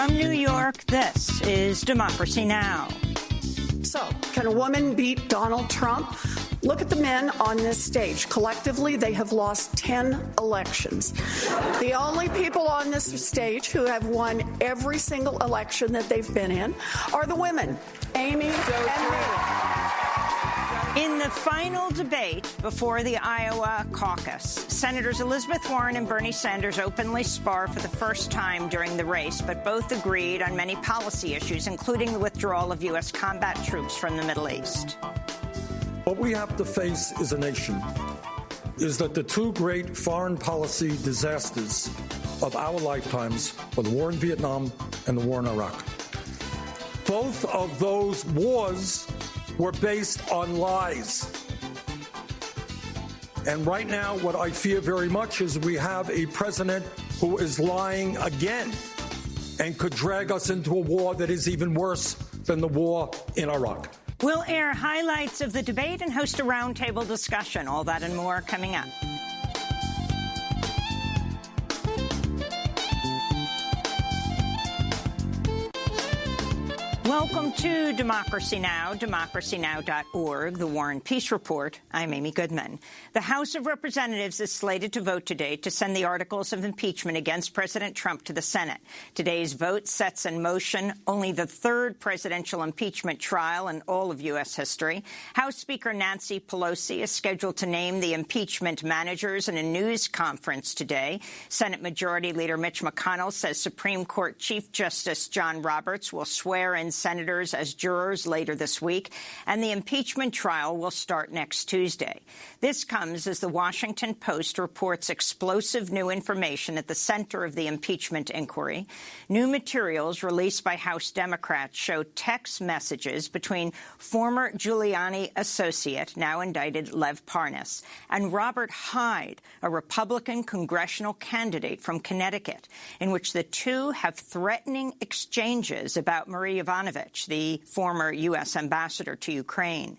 From New York, this is Democracy Now! So, can a woman beat Donald Trump? Look at the men on this stage. Collectively, they have lost 10 elections. The only people on this stage who have won every single election that they've been in are the women, Amy and me. In the final debate before the Iowa caucus, Senators Elizabeth Warren and Bernie Sanders openly spar for the first time during the race, but both agreed on many policy issues, including the withdrawal of U.S. combat troops from the Middle East. What we have to face as a nation is that the two great foreign policy disasters of our lifetimes were the war in Vietnam and the war in Iraq. Both of those wars were based on lies. And right now, what I fear very much is we have a president who is lying again and could drag us into a war that is even worse than the war in Iraq. We'll air highlights of the debate and host a roundtable discussion. All that and more coming up. Welcome to Democracy Now!, democracynow.org, the War and Peace Report. I'm Amy Goodman. The House of Representatives is slated to vote today to send the articles of impeachment against President Trump to the Senate. Today's vote sets in motion only the third presidential impeachment trial in all of U.S. history. House Speaker Nancy Pelosi is scheduled to name the impeachment managers in a news conference today. Senate Majority Leader Mitch McConnell says Supreme Court Chief Justice John Roberts will swear in senators as jurors later this week, and the impeachment trial will start next Tuesday. This comes as the Washington Post reports explosive new information at the center of the impeachment inquiry. New materials released by House Democrats show text messages between former Giuliani associate, now indicted Lev Parnas, and Robert Hyde, a Republican congressional candidate from Connecticut, in which the two have threatening exchanges about Marie Yovanovitch, the former U.S. ambassador to Ukraine.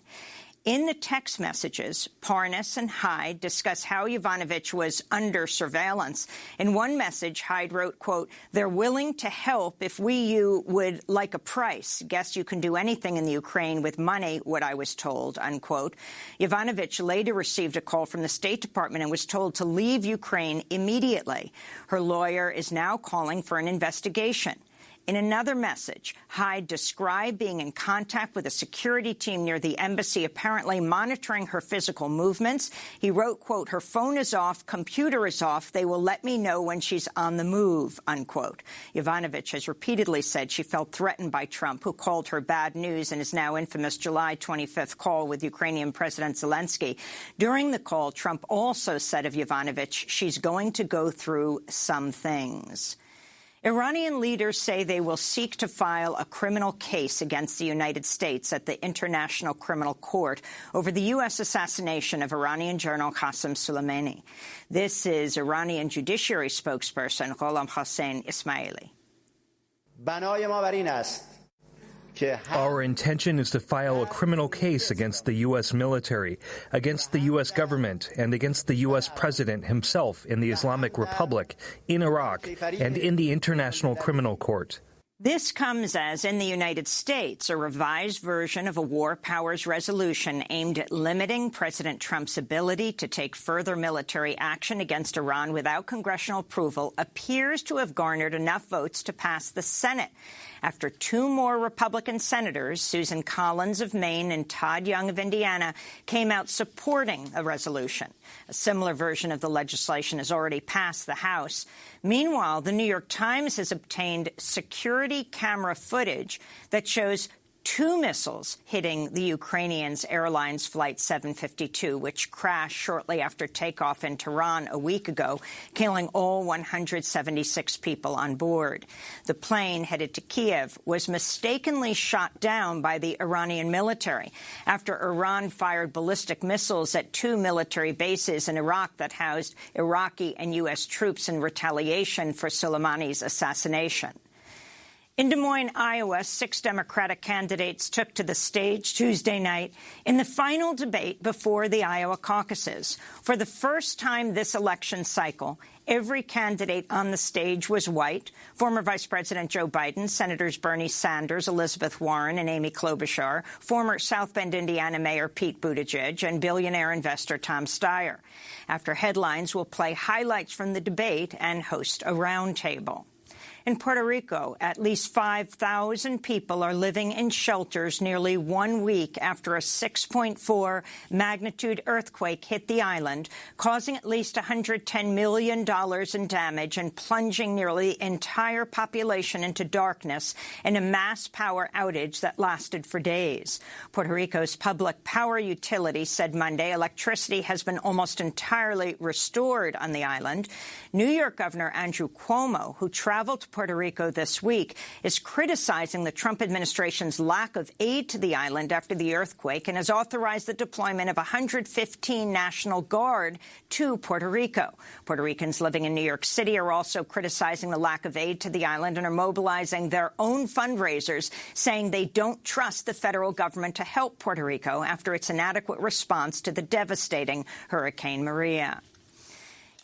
In the text messages, Parnas and Hyde discuss how Yovanovitch was under surveillance. In one message, Hyde wrote, quote, "They're willing to help if you would like a price. Guess you can do anything in the Ukraine with money, what I was told," unquote. Yovanovitch later received a call from the State Department and was told to leave Ukraine immediately. Her lawyer is now calling for an investigation. In another message, Hyde described being in contact with a security team near the embassy, apparently monitoring her physical movements. He wrote, quote, "Her phone is off, computer is off. They will let me know when she's on the move," unquote. Yovanovitch has repeatedly said she felt threatened by Trump, who called her bad news in his now infamous July 25th call with Ukrainian President Zelensky. During the call, Trump also said of Yovanovitch, she's going to go through some things. Iranian leaders say they will seek to file a criminal case against the United States at the International Criminal Court over the U.S. assassination of Iranian General Qasem Soleimani. This is Iranian judiciary spokesperson Gholam Hossein Ismaili. Our intention is to file a criminal case against the U.S. military, against the U.S. government, and against the U.S. president himself in the Islamic Republic, in Iraq, and in the International Criminal Court. This comes as, in the United States, a revised version of a war powers resolution aimed at limiting President Trump's ability to take further military action against Iran without congressional approval appears to have garnered enough votes to pass the Senate, after two more Republican senators, Susan Collins of Maine and Todd Young of Indiana, came out supporting a resolution. A similar version of the legislation has already passed the House. Meanwhile, the New York Times has obtained security camera footage that shows two missiles hitting the Ukrainians' Airlines Flight 752, which crashed shortly after takeoff in Tehran a week ago, killing all 176 people on board. The plane headed to Kiev was mistakenly shot down by the Iranian military after Iran fired ballistic missiles at two military bases in Iraq that housed Iraqi and U.S. troops in retaliation for Soleimani's assassination. In Des Moines, Iowa, 6 Democratic candidates took to the stage Tuesday night in the final debate before the Iowa caucuses. For the first time this election cycle, every candidate on the stage was white. Former Vice President Joe Biden, Senators Bernie Sanders, Elizabeth Warren, and Amy Klobuchar, former South Bend, Indiana Mayor Pete Buttigieg, and billionaire investor Tom Steyer. After headlines, we'll play highlights from the debate and host a roundtable. In Puerto Rico, at least 5,000 people are living in shelters nearly 1 week after a 6.4 magnitude earthquake hit the island, causing at least $110 million in damage and plunging nearly the entire population into darkness in a mass power outage that lasted for days. Puerto Rico's public power utility said Monday electricity has been almost entirely restored on the island. New York Governor Andrew Cuomo, who traveled to Puerto Rico this week, is criticizing the Trump administration's lack of aid to the island after the earthquake and has authorized the deployment of 115 National Guard to Puerto Rico. Puerto Ricans living in New York City are also criticizing the lack of aid to the island and are mobilizing their own fundraisers, saying they don't trust the federal government to help Puerto Rico after its inadequate response to the devastating Hurricane Maria.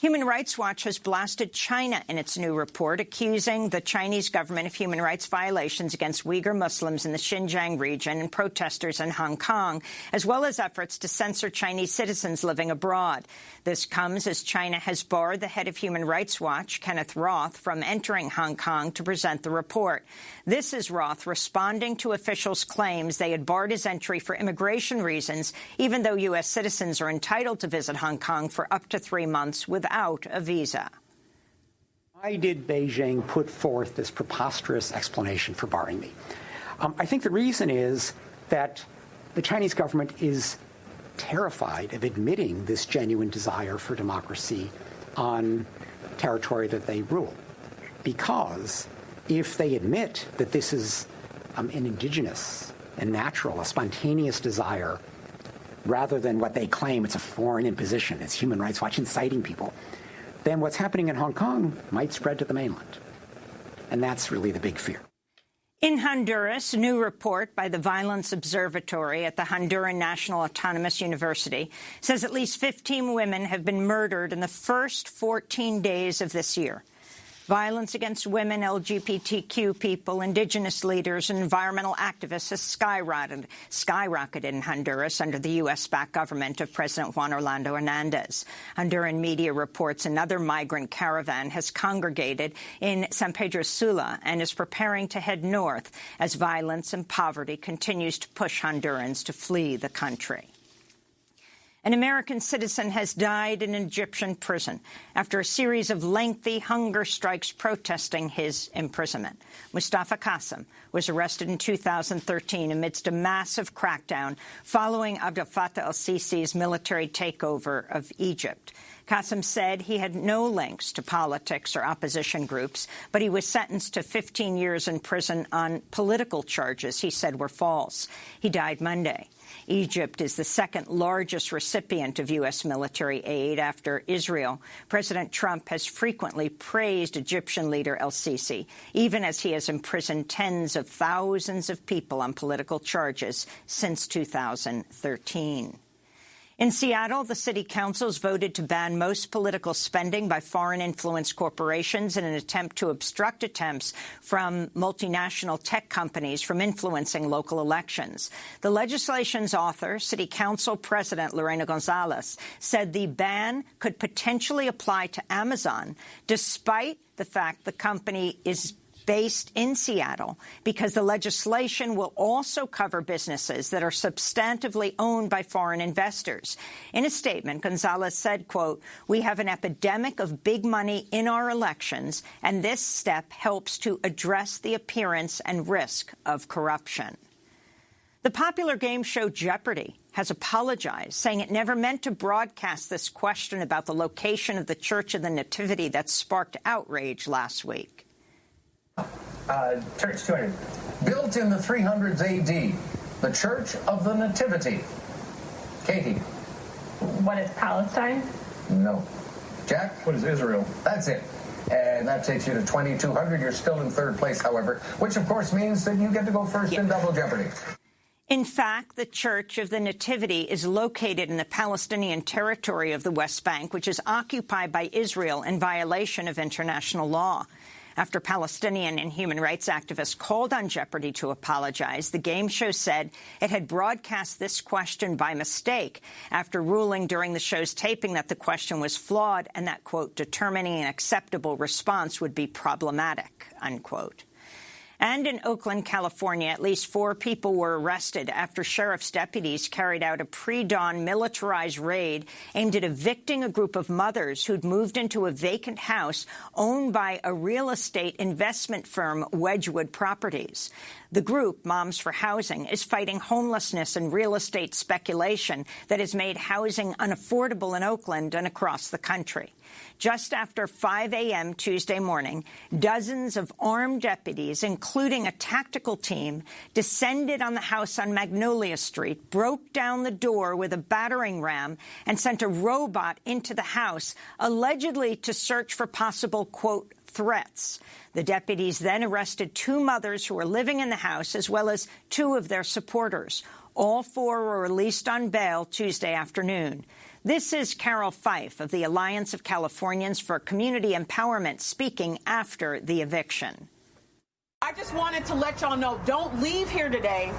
Human Rights Watch has blasted China in its new report, accusing the Chinese government of human rights violations against Uyghur Muslims in the Xinjiang region and protesters in Hong Kong, as well as efforts to censor Chinese citizens living abroad. This comes as China has barred the head of Human Rights Watch, Kenneth Roth, from entering Hong Kong to present the report. This is Roth responding to officials' claims they had barred his entry for immigration reasons, even though U.S. citizens are entitled to visit Hong Kong for up to 3 months without a visa. Why did Beijing put forth this preposterous explanation for barring me? I think the reason is that the Chinese government is terrified of admitting this genuine desire for democracy on territory that they rule. Because if they admit that this is an indigenous and natural, a spontaneous desire, rather than what they claim it's a foreign imposition, it's Human Rights Watch inciting people, then what's happening in Hong Kong might spread to the mainland. And that's really the big fear. In Honduras, a new report by the Violence Observatory at the Honduran National Autonomous University says at least 15 women have been murdered in the first 14 days of this year. Violence against women, LGBTQ people, indigenous leaders, and environmental activists has skyrocketed in Honduras under the U.S.-backed government of President Juan Orlando Hernandez. Honduran media reports another migrant caravan has congregated in San Pedro Sula and is preparing to head north as violence and poverty continues to push Hondurans to flee the country. An American citizen has died in an Egyptian prison after a series of lengthy hunger strikes protesting his imprisonment. Mustafa Qasim was arrested in 2013 amidst a massive crackdown following Abdel Fattah el-Sisi's military takeover of Egypt. Qasim said he had no links to politics or opposition groups, but he was sentenced to 15 years in prison on political charges he said were false. He died Monday. Egypt is the second largest recipient of U.S. military aid after Israel. President Trump has frequently praised Egyptian leader el-Sisi, even as he has imprisoned tens of thousands of people on political charges since 2013. In Seattle, the city councils voted to ban most political spending by foreign-influenced corporations in an attempt to obstruct attempts from multinational tech companies from influencing local elections. The legislation's author, City Council President Lorena Gonzalez, said the ban could potentially apply to Amazon, despite the fact the company is based in Seattle, because the legislation will also cover businesses that are substantively owned by foreign investors. In a statement, Gonzalez said, quote, "We have an epidemic of big money in our elections, and this step helps to address the appearance and risk of corruption." The popular game show Jeopardy has apologized, saying it never meant to broadcast this question about the location of the Church of the Nativity that sparked outrage last week. Church 200. Built in the 300s A.D., the Church of the Nativity. Katie. What is Palestine? No. Jack? What is Israel? That's it. And and that takes you to 2,200. You're still in third place, however, which, of course, means that you get to go first in Double Jeopardy. In fact, the Church of the Nativity is located in the Palestinian territory of the West Bank, which is occupied by Israel in violation of international law. After Palestinian and human rights activists called on Jeopardy to apologize, the game show said it had broadcast this question by mistake after ruling during the show's taping that the question was flawed and that, quote, determining an acceptable response would be problematic, unquote. And in Oakland, California, at least 4 people were arrested after sheriff's deputies carried out a pre-dawn militarized raid aimed at evicting a group of mothers who'd moved into a vacant house owned by a real estate investment firm, Wedgwood Properties. The group, Moms for Housing, is fighting homelessness and real estate speculation that has made housing unaffordable in Oakland and across the country. Just after 5 a.m. Tuesday morning, dozens of armed deputies, including a tactical team, descended on the house on Magnolia Street, broke down the door with a battering ram, and sent a robot into the house, allegedly to search for possible, quote, threats. The deputies then arrested 2 mothers who were living in the house, as well as 2 of their supporters. All 4 were released on bail Tuesday afternoon. This is Carol Fife of the Alliance of Californians for Community Empowerment speaking after the eviction. I just wanted to let y'all know, don't leave here today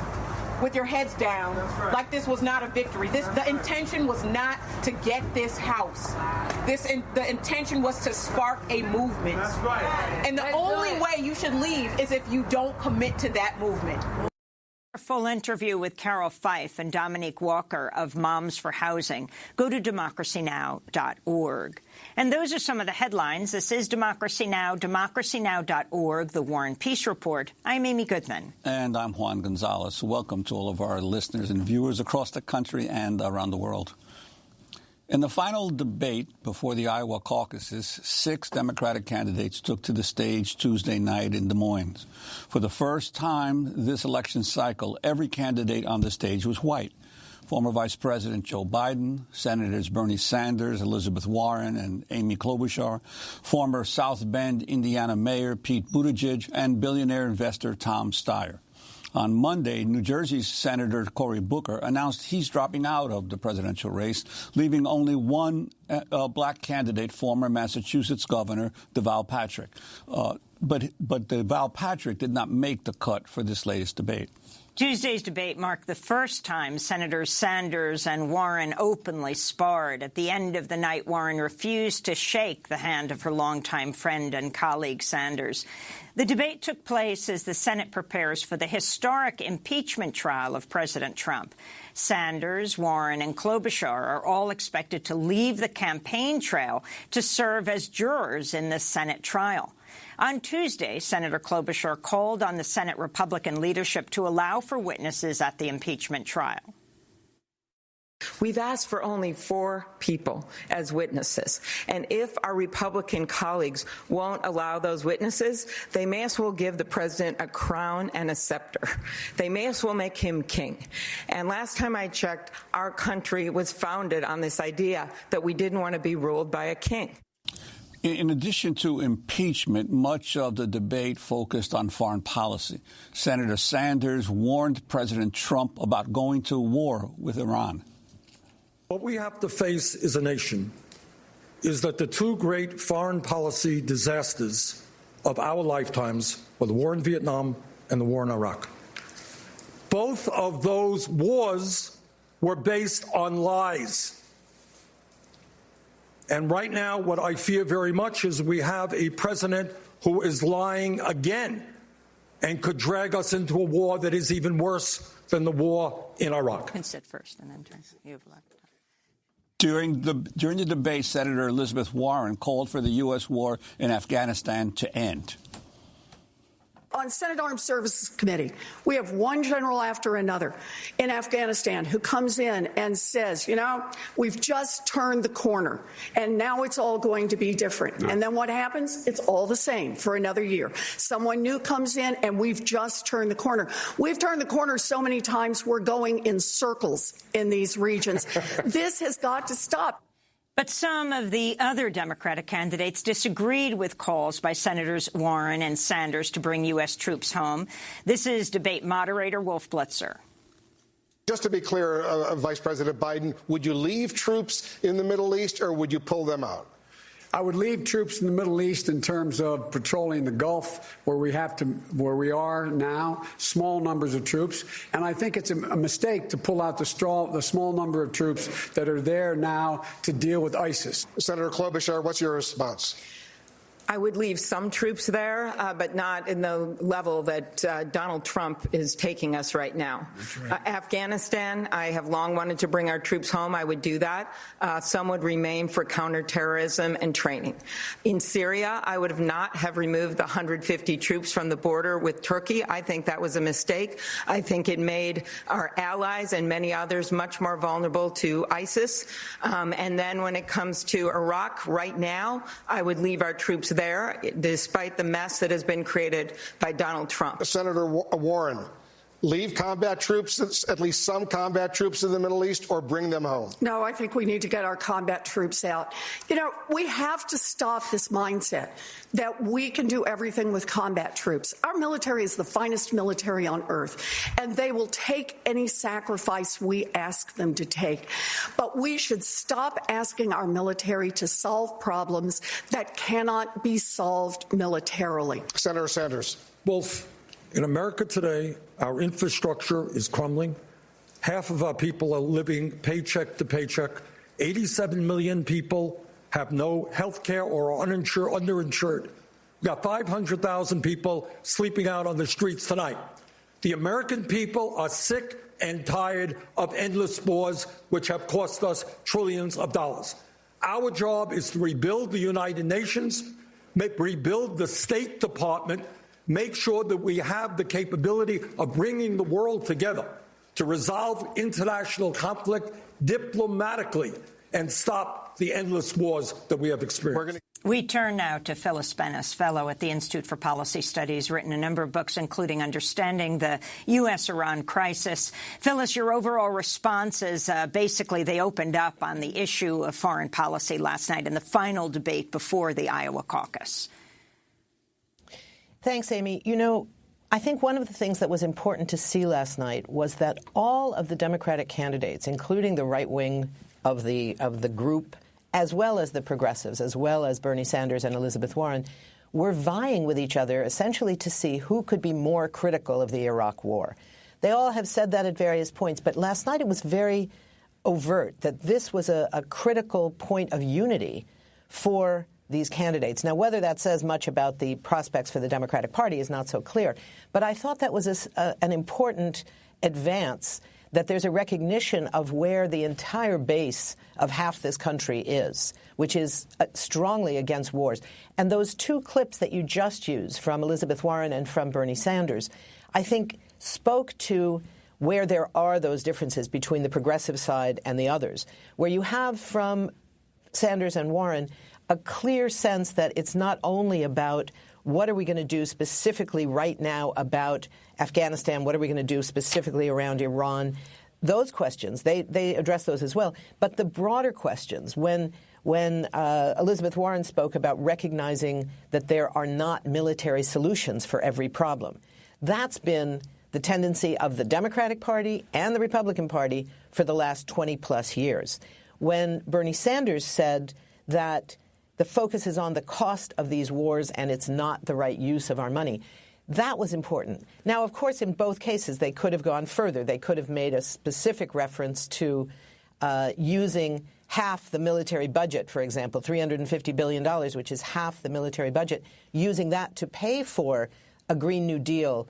with your heads down like this was not a victory. The intention was not to get this house. The intention was to spark a movement. That's right. And the only way you should leave is if you don't commit to that movement. For a full interview with Carol Fife and Dominique Walker of Moms for Housing, go to democracynow.org. And those are some of the headlines. This is Democracy Now!, democracynow.org, The War and Peace Report. I'm Amy Goodman. And I'm Juan Gonzalez. Welcome to all of our listeners and viewers across the country and around the world. In the final debate before the Iowa caucuses, 6 Democratic candidates took to the stage Tuesday night in Des Moines. For the first time this election cycle, every candidate on the stage was white. Former Vice President Joe Biden, Senators Bernie Sanders, Elizabeth Warren, and Amy Klobuchar, former South Bend, Indiana Mayor Pete Buttigieg, and billionaire investor Tom Steyer. On Monday, New Jersey's Senator Cory Booker announced he's dropping out of the presidential race, leaving only one black candidate, former Massachusetts Governor Deval Patrick. But Deval Patrick did not make the cut for this latest debate. Tuesday's debate marked the first time Senators Sanders and Warren openly sparred. At the end of the night, Warren refused to shake the hand of her longtime friend and colleague Sanders. The debate took place as the Senate prepares for the historic impeachment trial of President Trump. Sanders, Warren, and Klobuchar are all expected to leave the campaign trail to serve as jurors in the Senate trial. On Tuesday, Senator Klobuchar called on the Senate Republican leadership to allow for witnesses at the impeachment trial. We've asked for only 4 people as witnesses. And if our Republican colleagues won't allow those witnesses, they may as well give the president a crown and a scepter. They may as well make him king. And last time I checked, our country was founded on this idea that we didn't want to be ruled by a king. In addition to impeachment, much of the debate focused on foreign policy. Senator Sanders warned President Trump about going to war with Iran. What we have to face as a nation is that the 2 great foreign policy disasters of our lifetimes were the war in Vietnam and the war in Iraq. Both of those wars were based on lies. And right now, what I fear very much is we have a president who is lying again and could drag us into a war that is even worse than the war in Iraq. You can sit first and then turn. You have left. During the debate, Senator Elizabeth Warren called for the U.S. war in Afghanistan to end. On Senate Armed Services Committee, we have one general after another in Afghanistan who comes in and says, you know, we've just turned the corner and now it's all going to be different. And then what happens? It's all the same for another year. Someone new comes in and we've just turned the corner. We've turned the corner so many times we're going in circles in these regions. This has got to stop. But some of the other Democratic candidates disagreed with calls by Senators Warren and Sanders to bring U.S. troops home. This is debate moderator Wolf Blitzer. Just to be clear, Vice President Biden, would you leave troops in the Middle East or would you pull them out? I would leave troops in the Middle East in terms of patrolling the Gulf, where we are now, small numbers of troops. And I think it's a mistake to pull out the small number of troops that are there now to deal with ISIS. Senator Klobuchar, what's your response? I would leave some troops there, but not in the level that Donald Trump is taking us right now. Right. Afghanistan, I have long wanted to bring our troops home. I would do that. Some would remain for counterterrorism and training. In Syria, I would not have removed the 150 troops from the border with Turkey. I think that was a mistake. I think it made our allies and many others much more vulnerable to ISIS. And then when it comes to Iraq, right now, I would leave our troops there, despite the mess that has been created by Donald Trump. Senator Warren, leave combat troops, at least some combat troops in the Middle East, or bring them home? No, I think we need to get our combat troops out. You know, we have to stop this mindset that we can do everything with combat troops. Our military is the finest military on earth, and they will take any sacrifice we ask them to take. But we should stop asking our military to solve problems that cannot be solved militarily. Senator Sanders. Wolf, in America today, our infrastructure is crumbling. Half of our people are living paycheck to paycheck. 87 million people have no health care or are underinsured. We've got 500,000 people sleeping out on the streets tonight. The American people are sick and tired of endless wars, which have cost us trillions of dollars. Our job is to rebuild the United Nations, rebuild the State Department, make sure that we have the capability of bringing the world together to resolve international conflict diplomatically and stop the endless wars that we have experienced. We turn now to Phyllis Bennis, fellow at the Institute for Policy Studies, written a number of books, including Understanding the U.S.-Iran Crisis. Phyllis, your overall response is basically they opened up on the issue of foreign policy last night in the final debate before the Iowa caucus. Thanks, Amy. You know, I think one of the things that was important to see last night was that all of the Democratic candidates, including the right wing of the group, as well as the progressives, as well as Bernie Sanders and Elizabeth Warren, were vying with each other essentially to see who could be more critical of the Iraq war. They all have said that at various points, but last night it was very overt that this was a critical point of unity for these candidates. Now, whether that says much about the prospects for the Democratic Party is not so clear, but I thought that was an important advance, that there's a recognition of where the entire base of half this country is, which is strongly against wars. And those two clips that you just used from Elizabeth Warren and from Bernie Sanders, I think spoke to where there are those differences between the progressive side and the others, where you have from Sanders and Warren a clear sense that it's not only about what are we going to do specifically right now about Afghanistan, what are we going to do specifically around Iran, those questions, they address those as well. But the broader questions, when Elizabeth Warren spoke about recognizing that there are not military solutions for every problem, that's been the tendency of the Democratic Party and the Republican Party for the last 20-plus years. When Bernie Sanders said that the focus is on the cost of these wars and it's not the right use of our money, that was important. Now, of course, in both cases, they could have gone further. They could have made a specific reference to using half the military budget, for example, $350 billion, which is half the military budget, using that to pay for a Green New Deal,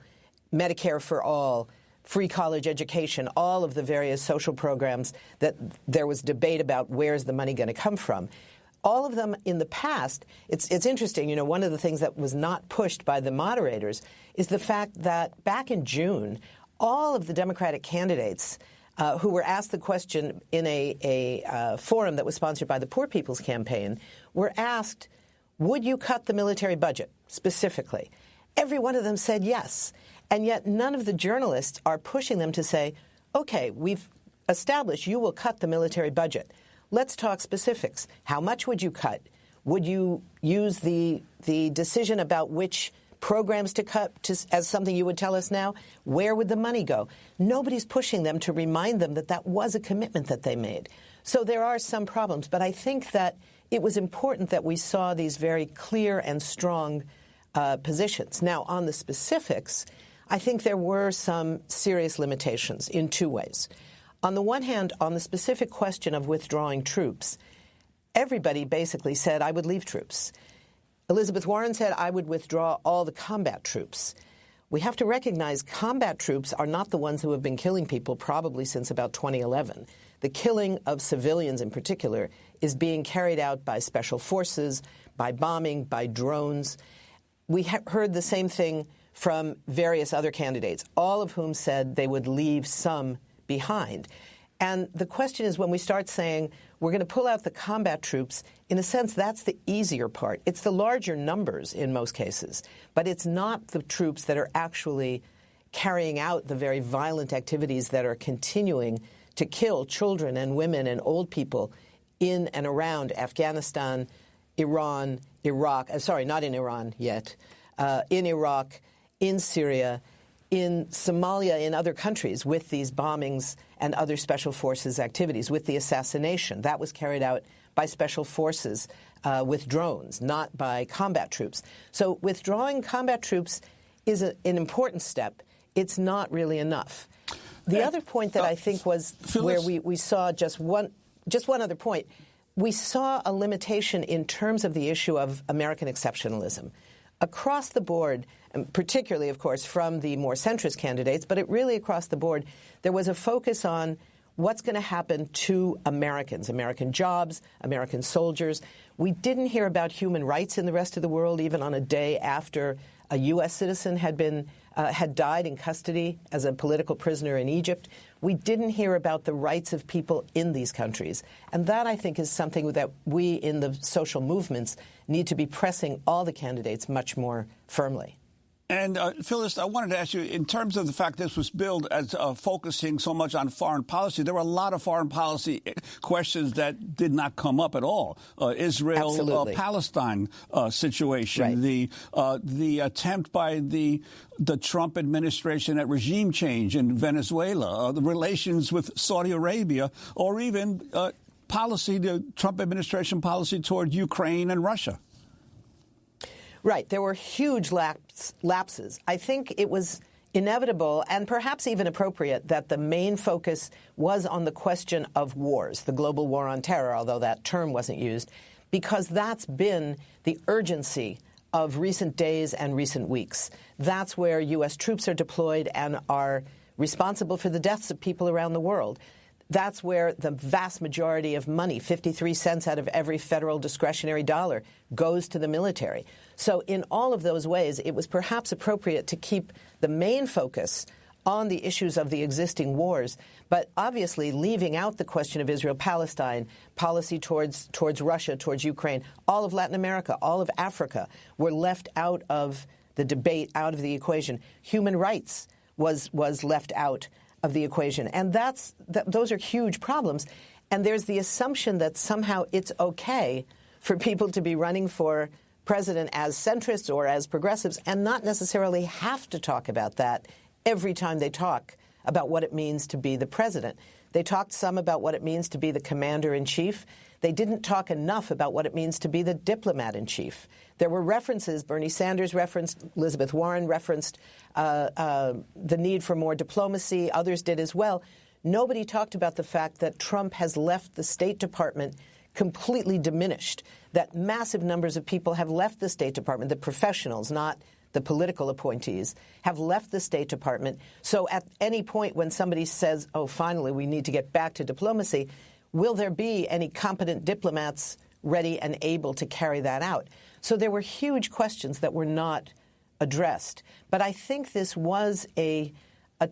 Medicare for all, free college education, all of the various social programs that there was debate about where's the money going to come from. All of them in the past, it's interesting, you know, one of the things that was not pushed by the moderators is the fact that back in June, all of the Democratic candidates who were asked the question in a forum that was sponsored by the Poor People's Campaign were asked, would you cut the military budget specifically? Every one of them said yes. And yet none of the journalists are pushing them to say, okay, we've established you will cut the military budget. let's talk specifics. How much would you cut? Would you use the decision about which programs to cut as something you would tell us now? Where would the money go? Nobody's pushing them to remind them that that was a commitment that they made. So there are some problems, but I think that it was important that we saw these very clear and strong positions. Now, on the specifics, I think there were some serious limitations in two ways. On the one hand, on the specific question of withdrawing troops, everybody basically said, I would leave troops. Elizabeth Warren said, I would withdraw all the combat troops. We have to recognize combat troops are not the ones who have been killing people probably since about 2011. The killing of civilians in particular is being carried out by special forces, by bombing, by drones. We heard the same thing from various other candidates, all of whom said they would leave some behind. And the question is, when we start saying we're going to pull out the combat troops, in a sense, that's the easier part. It's the larger numbers in most cases, but it's not the troops that are actually carrying out the very violent activities that are continuing to kill children and women and old people in and around Afghanistan, Iran, Iraq, not in Iran yet, in Iraq, in Syria, in Somalia, in other countries with these bombings and other special forces activities, with the assassination. That was carried out by special forces with drones, not by combat troops. So withdrawing combat troops is an important step. It's not really enough. The other point that I think was where we saw just one other point. We saw a limitation in terms of the issue of American exceptionalism. Across the board, and particularly, of course, from the more centrist candidates, but really across the board, there was a focus on what's going to happen to Americans, American jobs, American soldiers. We didn't hear about human rights in the rest of the world, even on a day after a U.S. citizen had died in custody as a political prisoner in Egypt. We didn't hear about the rights of people in these countries. And that, I think, is something that we in the social movements need to be pressing all the candidates much more firmly. And, Phyllis, I wanted to ask you, in terms of the fact this was billed as focusing so much on foreign policy, there were a lot of foreign policy questions that did not come up at all. Israel-Palestine situation, right. The attempt by the Trump administration at regime change in Venezuela, the relations with Saudi Arabia, or even the Trump administration policy toward Ukraine and Russia. Right. There were huge lapses. I think it was inevitable and perhaps even appropriate that the main focus was on the question of wars, the global war on terror, although that term wasn't used, because that's been the urgency of recent days and recent weeks. That's where U.S. troops are deployed and are responsible for the deaths of people around the world. That's where the vast majority of money, 53 cents out of every federal discretionary dollar, goes to the military. So in all of those ways, it was perhaps appropriate to keep the main focus on the issues of the existing wars, but obviously leaving out the question of Israel-Palestine, policy towards Russia, towards Ukraine. All of Latin America, all of Africa were left out of the debate, out of the equation. Human rights was left out of the equation. And those are huge problems. And there's the assumption that somehow it's okay for people to be running for president as centrists or as progressives and not necessarily have to talk about that every time they talk about what it means to be the president. They talked some about what it means to be the commander-in-chief. They didn't talk enough about what it means to be the diplomat-in-chief. There were references, Bernie Sanders referenced, Elizabeth Warren referenced the need for more diplomacy. Others did as well. Nobody talked about the fact that Trump has left the State Department completely diminished, that massive numbers of people have left the State Department, the professionals, not the political appointees, have left the State Department. So at any point when somebody says, oh, finally, we need to get back to diplomacy, will there be any competent diplomats ready and able to carry that out? So there were huge questions that were not addressed. But I think this was a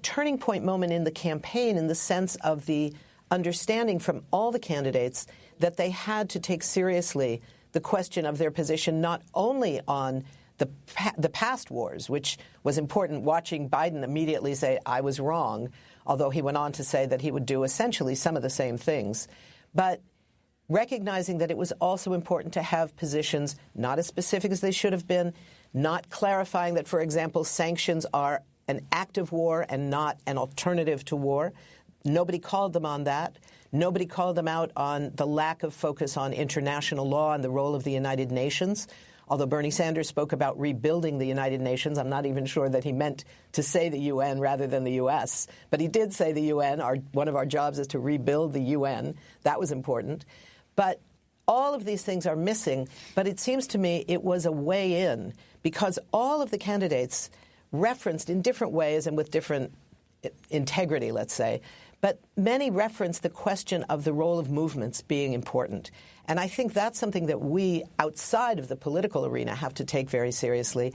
turning point moment in the campaign in the sense of the understanding from all the candidates that they had to take seriously the question of their position not only on the past wars, which was important, watching Biden immediately say, I was wrong, although he went on to say that he would do essentially some of the same things. But recognizing that it was also important to have positions not as specific as they should have been, not clarifying that, for example, sanctions are an act of war and not an alternative to war. Nobody called them on that. Nobody called them out on the lack of focus on international law and the role of the United Nations. Although Bernie Sanders spoke about rebuilding the United Nations, I'm not even sure that he meant to say the UN rather than the U.S. But he did say the UN, one of our jobs is to rebuild the UN. That was important. But all of these things are missing. But it seems to me it was a way in because all of the candidates referenced in different ways and with different integrity, let's say, but many referenced the question of the role of movements being important. And I think that's something that we, outside of the political arena, have to take very seriously.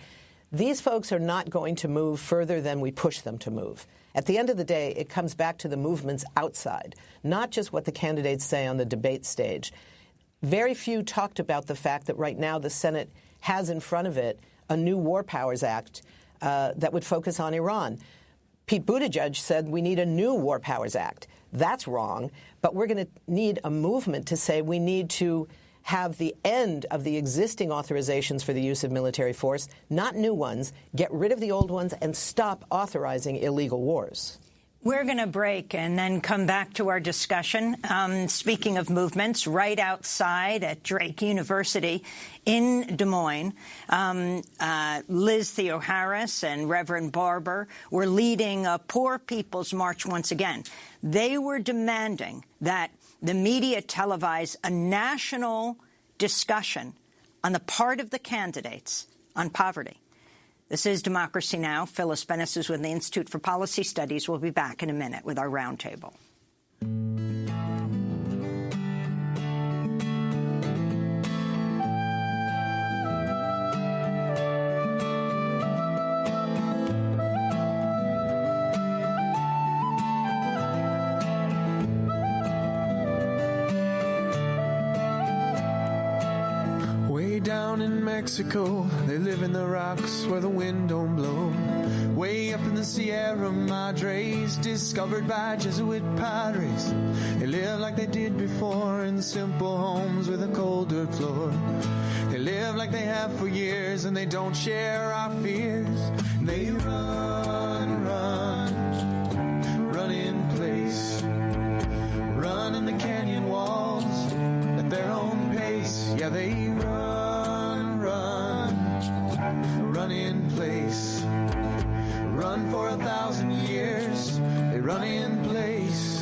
These folks are not going to move further than we push them to move. At the end of the day, it comes back to the movements outside, not just what the candidates say on the debate stage. Very few talked about the fact that right now the Senate has in front of it a new War Powers Act that would focus on Iran. Pete Buttigieg said we need a new War Powers Act. That's wrong, but we're going to need a movement to say we need to have the end of the existing authorizations for the use of military force, not new ones, get rid of the old ones, and stop authorizing illegal wars. We're going to break and then come back to our discussion. Speaking of movements, right outside at Drake University in Des Moines, Liz Theoharis and Reverend Barber were leading a Poor People's March once again. They were demanding that the media televise a national discussion on the part of the candidates on poverty. This is Democracy Now! Phyllis Bennis is with the Institute for Policy Studies. We'll be back in a minute with our roundtable. Down in Mexico, they live in the rocks where the wind don't blow. Way up in the Sierra Madres, discovered by Jesuit padres. They live like they did before in simple homes with a cold dirt floor. They live like they have for years and they don't share our fears. And they run in place. Run in the canyon walls at their own pace. Yeah, they run in place. Run for 1,000 years. They run in place.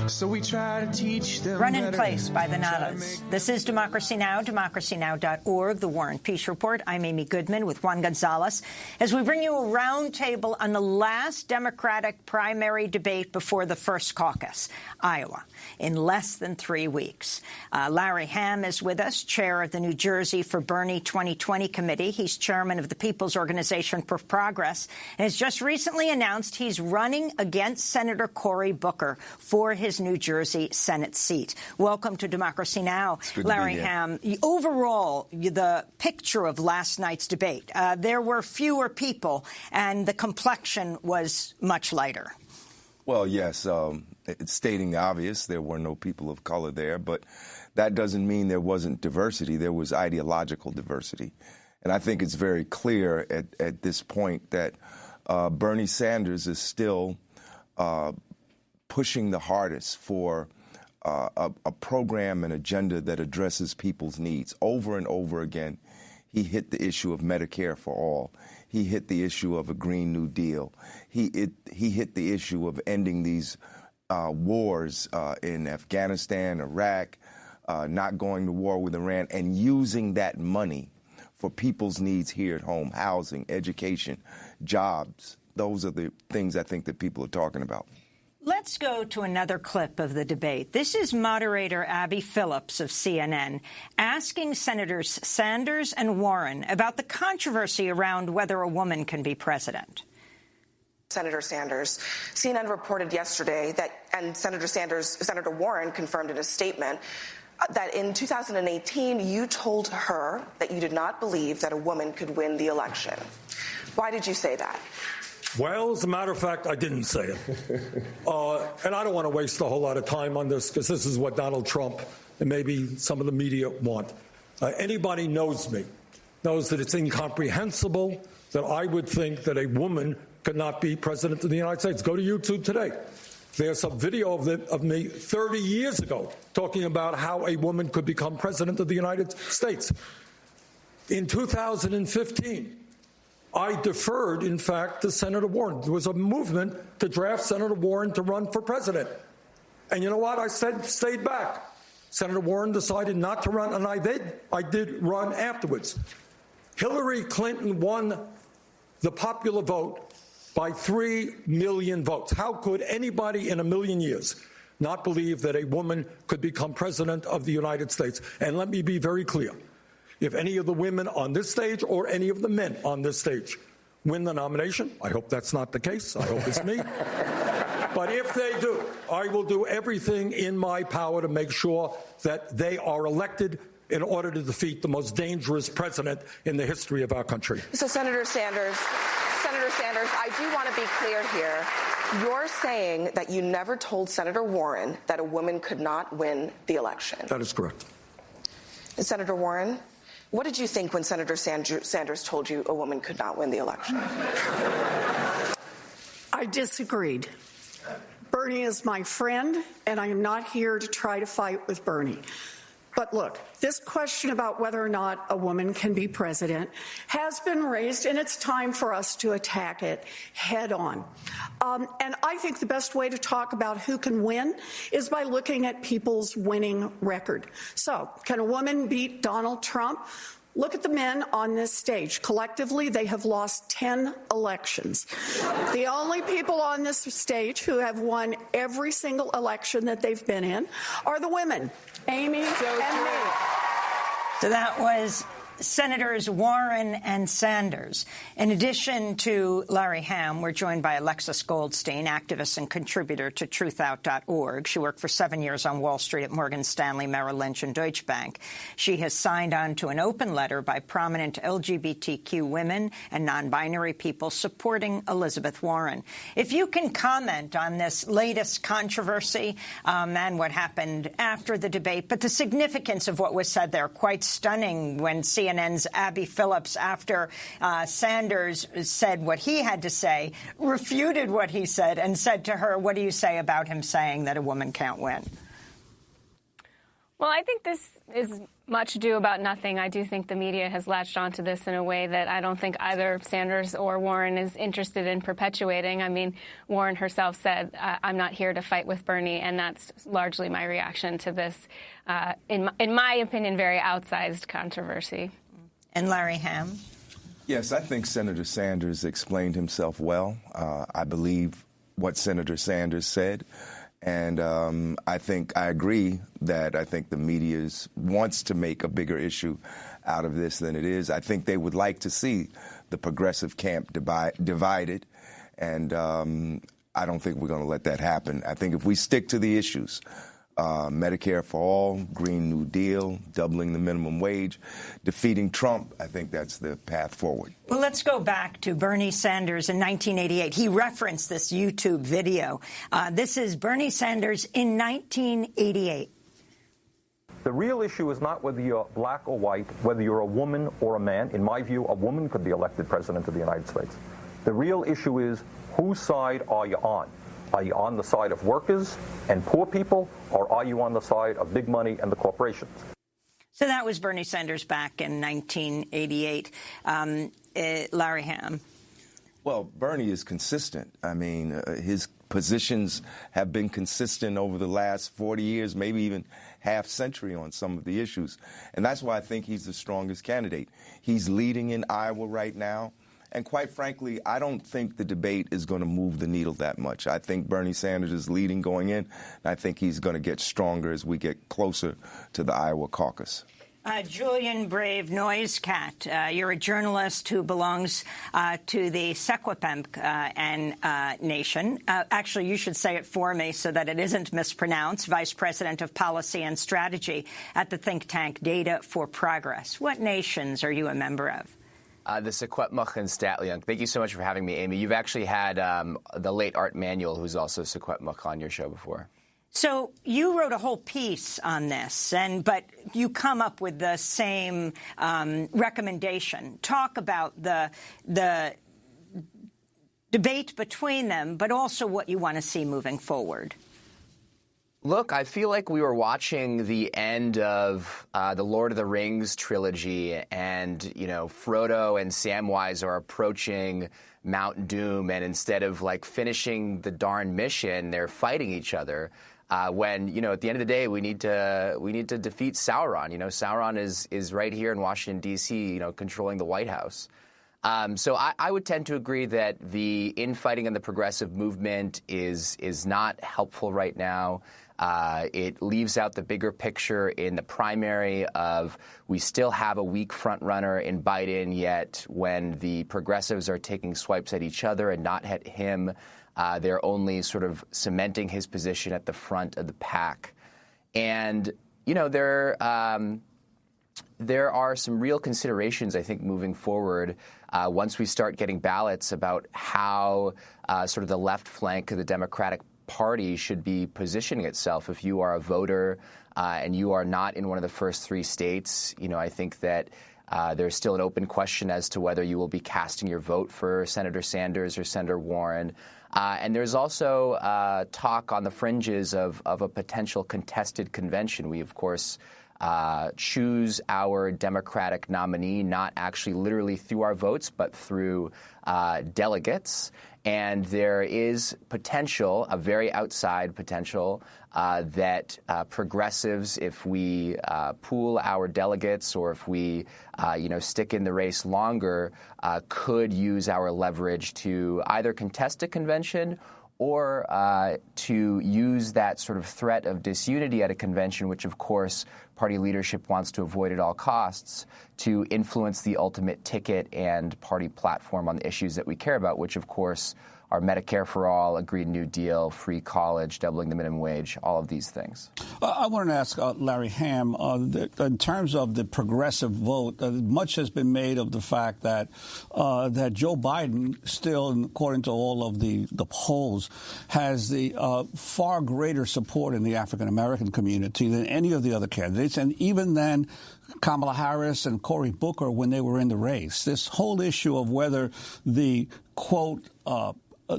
So we try to teach them. Run in Place by the Natas. This is Democracy Now!, democracynow.org, The War and Peace Report. I'm Amy Goodman with Juan Gonzalez as we bring you a roundtable on the last Democratic primary debate before the first caucus, Iowa, in less than 3 weeks. Larry Hamm is with us, chair of the New Jersey for Bernie 2020 Committee. He's chairman of the People's Organization for Progress and has just recently announced he's running against Senator Cory Booker for his New Jersey Senate seat. Welcome to Democracy Now!, Larry Hamm. Overall, the picture of last night's debate, there were fewer people and the complexion was much lighter. Well, yes, it's stating the obvious. There were no people of color there, but that doesn't mean there wasn't diversity. There was ideological diversity. And I think it's very clear at this point that Bernie Sanders is still pushing the hardest for a program and agenda that addresses people's needs. Over and over again, he hit the issue of Medicare for all. He hit the issue of a Green New Deal. He hit the issue of ending these wars in Afghanistan, Iraq, not going to war with Iran, and using that money for people's needs here at home, housing, education, jobs. Those are the things I think that people are talking about. Let's go to another clip of the debate. This is moderator Abby Phillips of CNN asking Senators Sanders and Warren about the controversy around whether a woman can be president. Senator Sanders, CNN reported yesterday that, and Senator Warren confirmed in a statement, that in 2018 you told her that you did not believe that a woman could win the election. Why did you say that? Well, as a matter of fact, I didn't say it. And I don't want to waste a whole lot of time on this because this is what Donald Trump and maybe some of the media want. Anybody knows me, knows that it's incomprehensible that I would think that a woman could not be president of the United States. Go to YouTube today. There's a video of me 30 years ago talking about how a woman could become president of the United States. In 2015, I deferred, in fact, to Senator Warren. There was a movement to draft Senator Warren to run for president. And you know what? I stayed back. Senator Warren decided not to run, and I did run afterwards. Hillary Clinton won the popular vote by 3 million votes. How could anybody in a million years not believe that a woman could become president of the United States? And let me be very clear. If any of the women on this stage or any of the men on this stage win the nomination, I hope that's not the case. I hope it's me. But if they do, I will do everything in my power to make sure that they are elected in order to defeat the most dangerous president in the history of our country. So, Senator Sanders, I do want to be clear here. You're saying that you never told Senator Warren that a woman could not win the election. That is correct. And Senator Warren, what did you think when Senator Sanders told you a woman could not win the election? I disagreed. Bernie is my friend, and I am not here to try to fight with Bernie. But look, this question about whether or not a woman can be president has been raised, and it's time for us to attack it head on. And I think the best way to talk about who can win is by looking at people's winning record. So, can a woman beat Donald Trump? Look at the men on this stage. Collectively, they have lost 10 elections. The only people on this stage who have won every single election that they've been in are the women, Amy and me. So that was Senators Warren and Sanders. In addition to Larry Hamm, we're joined by Alexis Goldstein, activist and contributor to truthout.org. She worked for 7 years on Wall Street at Morgan Stanley, Merrill Lynch, and Deutsche Bank. She has signed on to an open letter by prominent LGBTQ women and non-binary people supporting Elizabeth Warren. If you can comment on this latest controversy and what happened after the debate, but the significance of what was said there, quite stunning when CNN's Abby Phillips, after Sanders said what he had to say, refuted what he said and said to her, what do you say about him saying that a woman can't win? Well, I think this is much ado about nothing. I do think the media has latched onto this in a way that I don't think either Sanders or Warren is interested in perpetuating. I mean, Warren herself said, I'm not here to fight with Bernie, and that's largely my reaction to this, in my opinion, very outsized controversy. And Larry Hamm? Yes, I think Senator Sanders explained himself well. I believe what Senator Sanders said. And I think I agree that I think the media wants to make a bigger issue out of this than it is. I think they would like to see the progressive camp divided. And I don't think we're going to let that happen. I think if we stick to the issues, Medicare for all, Green New Deal, doubling the minimum wage, defeating Trump, I think that's the path forward. Well, let's go back to Bernie Sanders in 1988. He referenced this YouTube video. This is Bernie Sanders in 1988. The real issue is not whether you're black or white, whether you're a woman or a man. In my view, a woman could be elected president of the United States. The real issue is whose side are you on? Are you on the side of workers and poor people, or are you on the side of big money and the corporations? So that was Bernie Sanders back in 1988. Larry Hamm. Well, Bernie is consistent. I mean, his positions have been consistent over the last 40 years, maybe even half century on some of the issues. And that's why I think he's the strongest candidate. He's leading in Iowa right now. And quite frankly, I don't think the debate is going to move the needle that much. I think Bernie Sanders is leading going in. And I think he's going to get stronger as we get closer to the Iowa caucus. Julian Brave Noiscat, you're a journalist who belongs to the Secwepemc Nation. Actually, you should say it for me so that it isn't mispronounced. Vice President of Policy and Strategy at the think tank Data for Progress. What nations are you a member of? The Secwepemc and Statliunk. Thank you so much for having me, Amy. You've actually had the late Art Manuel, who's also Secwepemc, on your show before. So you wrote a whole piece on this, but you come up with the same recommendation. Talk about the debate between them, but also what you want to see moving forward. Look, I feel like we were watching the end of the Lord of the Rings trilogy, and, Frodo and Samwise are approaching Mount Doom, and instead of, finishing the darn mission, they're fighting each other. When, at the end of the day, we need to defeat Sauron. Sauron is right here in Washington, D.C., controlling the White House. So I would tend to agree that the infighting in the progressive movement is not helpful right now. It leaves out the bigger picture in the primary of we still have a weak frontrunner in Biden, yet when the progressives are taking swipes at each other and not at him, they're only sort of cementing his position at the front of the pack. And, there are some real considerations, I think, moving forward once we start getting ballots about how sort of the left flank of the Democratic Party should be positioning itself. If you are a voter and you are not in one of the first three states, I think that there's still an open question as to whether you will be casting your vote for Senator Sanders or Senator Warren. And there's also talk on the fringes of a potential contested convention. We, of course, choose our Democratic nominee not actually literally through our votes, but through delegates. And there is potential, a very outside potential, that progressives, if we pool our delegates or if we, stick in the race longer, could use our leverage to either contest a convention or to use that sort of threat of disunity at a convention, which, of course, party leadership wants to avoid at all costs, to influence the ultimate ticket and party platform on the issues that we care about, which, of course, are Medicare for all, a Green New Deal, free college, doubling the minimum wage, all of these things. I wanted to ask Larry Hamm, in terms of the progressive vote, much has been made of the fact that Joe Biden still, according to all of the polls, has the far greater support in the African-American community than any of the other candidates. And even then, Kamala Harris and Cory Booker, when they were in the race, this whole issue of whether the, quote,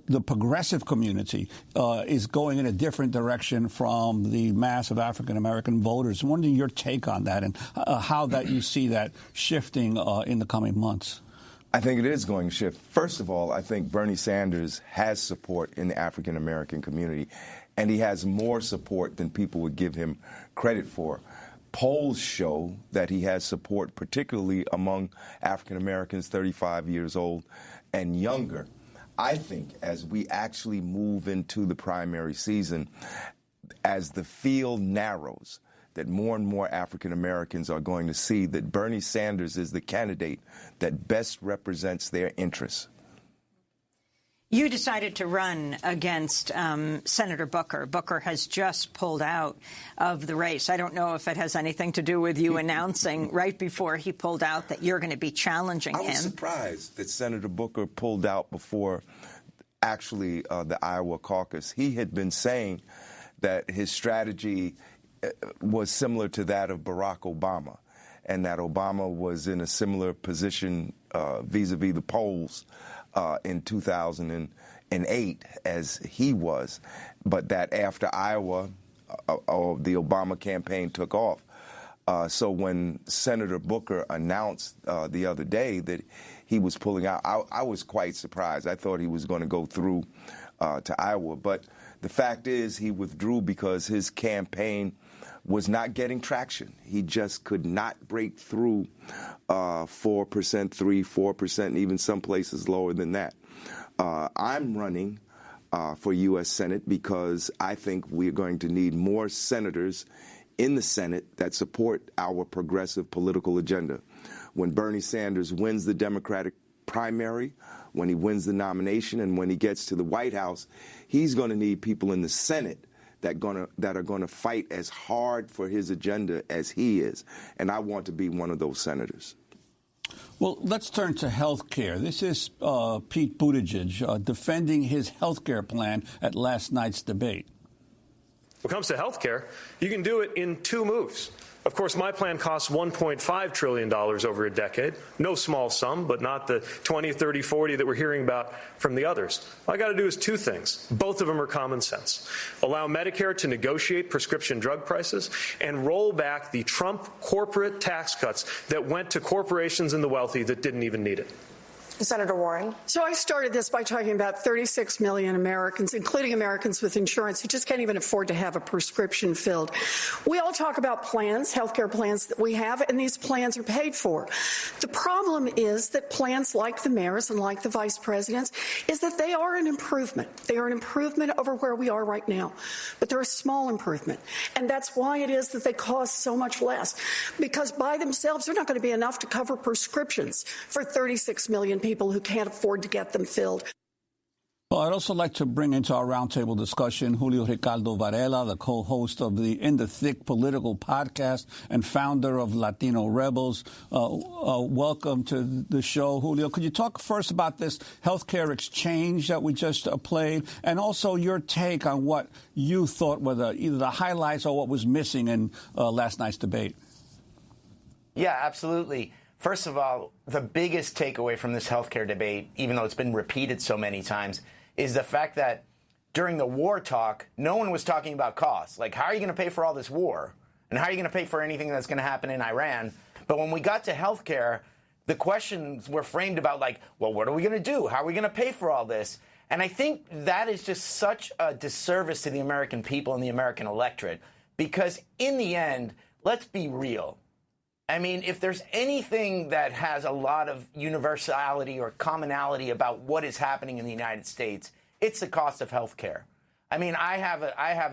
the progressive community is going in a different direction from the mass of African-American voters. I'm wondering your take on that and how that you see that shifting in the coming months. I think it is going to shift. First of all, I think Bernie Sanders has support in the African-American community, and he has more support than people would give him credit for. Polls show that he has support, particularly among African-Americans 35 years old and younger. I think as we actually move into the primary season, as the field narrows, that more and more African Americans are going to see that Bernie Sanders is the candidate that best represents their interests. You decided to run against Senator Booker. Booker has just pulled out of the race. I don't know if it has anything to do with you announcing right before he pulled out that you're going to be challenging him. I was surprised that Senator Booker pulled out before actually the Iowa caucus. He had been saying that his strategy was similar to that of Barack Obama, and that Obama was in a similar position vis-a-vis the polls in 2008 as he was, but that after Iowa, the Obama campaign took off. So when Senator Booker announced the other day that he was pulling out, I was quite surprised. I thought he was going to go through to Iowa, but the fact is he withdrew because his campaign was not getting traction. He just could not break through 4%, 4%, and even some places lower than that. I'm running for U.S. Senate because I think we're going to need more senators in the Senate that support our progressive political agenda. When Bernie Sanders wins the Democratic primary, when he wins the nomination, and when he gets to the White House, he's going to need people in the Senate that are going to fight as hard for his agenda as he is. And I want to be one of those senators. Well, let's turn to health care. This is Pete Buttigieg defending his health care plan at last night's debate. When it comes to health care, you can do it in 2 moves. Of course, my plan costs $1.5 trillion over a decade. No small sum, but not the 20, 30, 40 that we're hearing about from the others. All I got to do is 2 things. Both of them are common sense. Allow Medicare to negotiate prescription drug prices and roll back the Trump corporate tax cuts that went to corporations and the wealthy that didn't even need it. Senator Warren. So I started this by talking about 36 million Americans, including Americans with insurance, who just can't even afford to have a prescription filled. We all talk about plans, healthcare plans that we have, and these plans are paid for. The problem is that plans like the mayor's and like the vice president's is that they are an improvement. They are an improvement over where we are right now. But they're a small improvement. And that's why it is that they cost so much less. Because by themselves, they're not going to be enough to cover prescriptions for 36 million people who can't afford to get them filled. Well, I'd also like to bring into our roundtable discussion Julio Ricardo Varela, the co-host of the In the Thick political podcast and founder of Latino Rebels. Welcome to the show, Julio. Could you talk first about this healthcare exchange that we just played, and also your take on what you thought were either the highlights or what was missing in last night's debate? Yeah, absolutely. First of all, the biggest takeaway from this healthcare debate, even though it's been repeated so many times, is the fact that during the war talk, no one was talking about costs. Like, how are you going to pay for all this war? And how are you going to pay for anything that's going to happen in Iran? But when we got to healthcare, the questions were framed about, like, well, what are we going to do? How are we going to pay for all this? And I think that is just such a disservice to the American people and the American electorate. Because in the end, let's be real. I mean, if there's anything that has a lot of universality or commonality about what is happening in the United States, it's the cost of health care. I mean, I have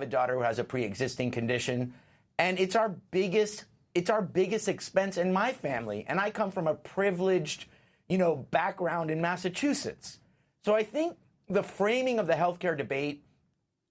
a daughter who has a pre-existing condition, and it's our biggest expense in my family. And I come from a privileged, background in Massachusetts. So I think the framing of the healthcare debate,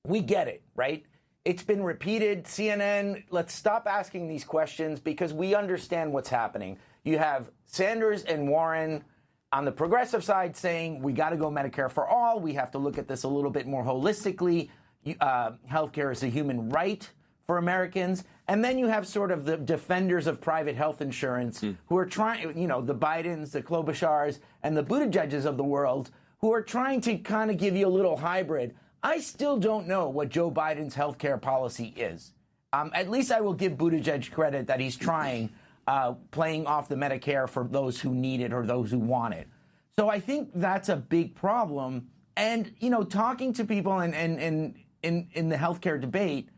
we get it, right? It's been repeated. CNN, let's stop asking these questions because we understand what's happening. You have Sanders and Warren on the progressive side saying we got to go Medicare for all. We have to look at this a little bit more holistically. Healthcare is a human right for Americans. And then you have sort of the defenders of private health insurance who are trying, the Bidens, the Klobuchars, and the Buttigiegs of the world who are trying to kind of give you a little hybrid. I still don't know what Joe Biden's health care policy is. At least I will give Buttigieg credit that he's trying, playing off the Medicare for those who need it or those who want it. So I think that's a big problem. And, talking to people in the healthcare debate,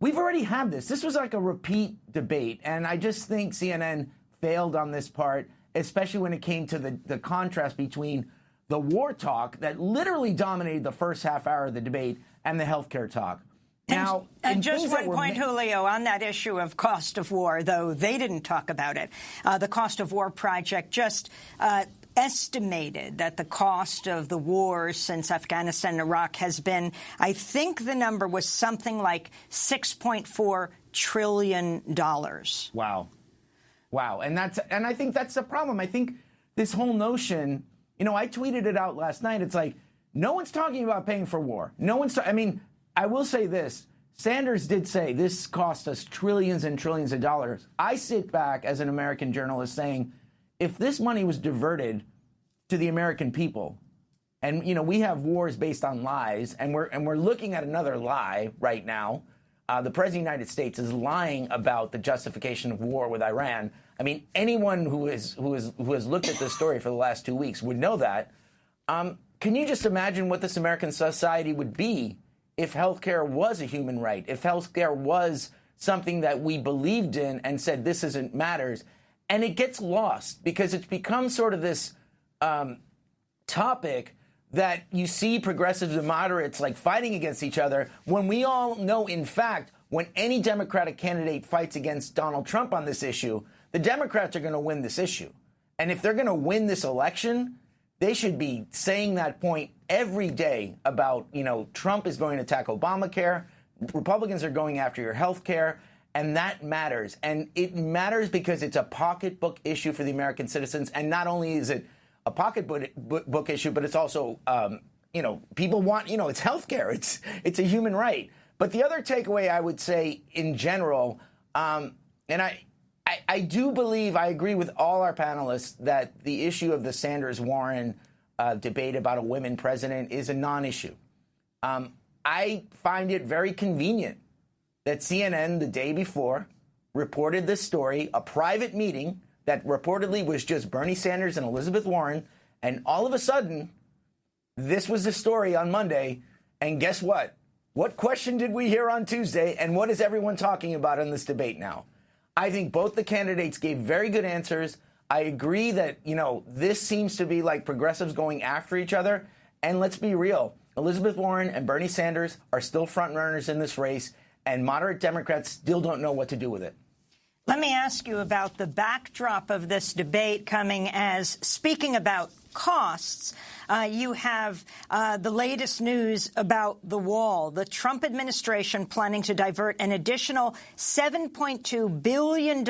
we've already had this. This was like a repeat debate. And I just think CNN failed on this part, especially when it came to the contrast between the war talk that literally dominated the first half hour of the debate and the healthcare talk. Now, and just one point, Julio, on that issue of cost of war, though they didn't talk about it. The Cost of War Project just estimated that the cost of the wars since Afghanistan and Iraq has been, I think the number was something like $6.4 trillion. Wow. And I think that's the problem. I think this whole notion, I tweeted it out last night. It's like, no one's talking about paying for war. I will say this. Sanders did say this cost us trillions and trillions of dollars. I sit back as an American journalist saying, if this money was diverted to the American people, and, we have wars based on lies, and we're looking at another lie right now. The President of the United States is lying about the justification of war with Iran. I mean, anyone who has looked at this story for the last 2 weeks would know that. Can you just imagine what this American society would be if healthcare was a human right, if healthcare was something that we believed in and said this isn't matters? And it gets lost because it's become sort of this topic that you see progressives and moderates like fighting against each other when we all know, in fact, when any Democratic candidate fights against Donald Trump on this issue, the Democrats are going to win this issue. And if they're going to win this election, they should be saying that point every day about, Trump is going to attack Obamacare. Republicans are going after your health care. And that matters. And it matters because it's a pocketbook issue for the American citizens. And not only is it a pocketbook issue, but it's also, people want, it's health care. It's a human right. But the other takeaway I would say in general, and I do believe, I agree with all our panelists that the issue of the Sanders-Warren debate about a women president is a non-issue. I find it very convenient that CNN the day before reported this story, a private meeting that reportedly was just Bernie Sanders and Elizabeth Warren, and all of a sudden, this was the story on Monday, and guess what? What question did we hear on Tuesday, and what is everyone talking about in this debate now? I think both the candidates gave very good answers. I agree that, this seems to be like progressives going after each other, and let's be real. Elizabeth Warren and Bernie Sanders are still front runners in this race, and moderate Democrats still don't know what to do with it. Let me ask you about the backdrop of this debate coming as, speaking about costs, you have the latest news about the wall. The Trump administration planning to divert an additional $7.2 billion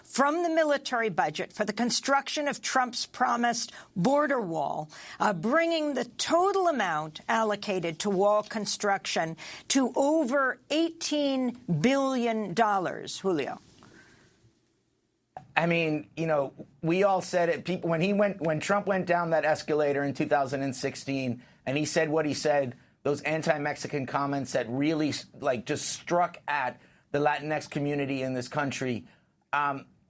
from the military budget for the construction of Trump's promised border wall, bringing the total amount allocated to wall construction to over $18 billion. Julio. I mean, we all said it. When Trump went down that escalator in 2016 and he said what he said, those anti-Mexican comments that really just struck at the Latinx community in this country,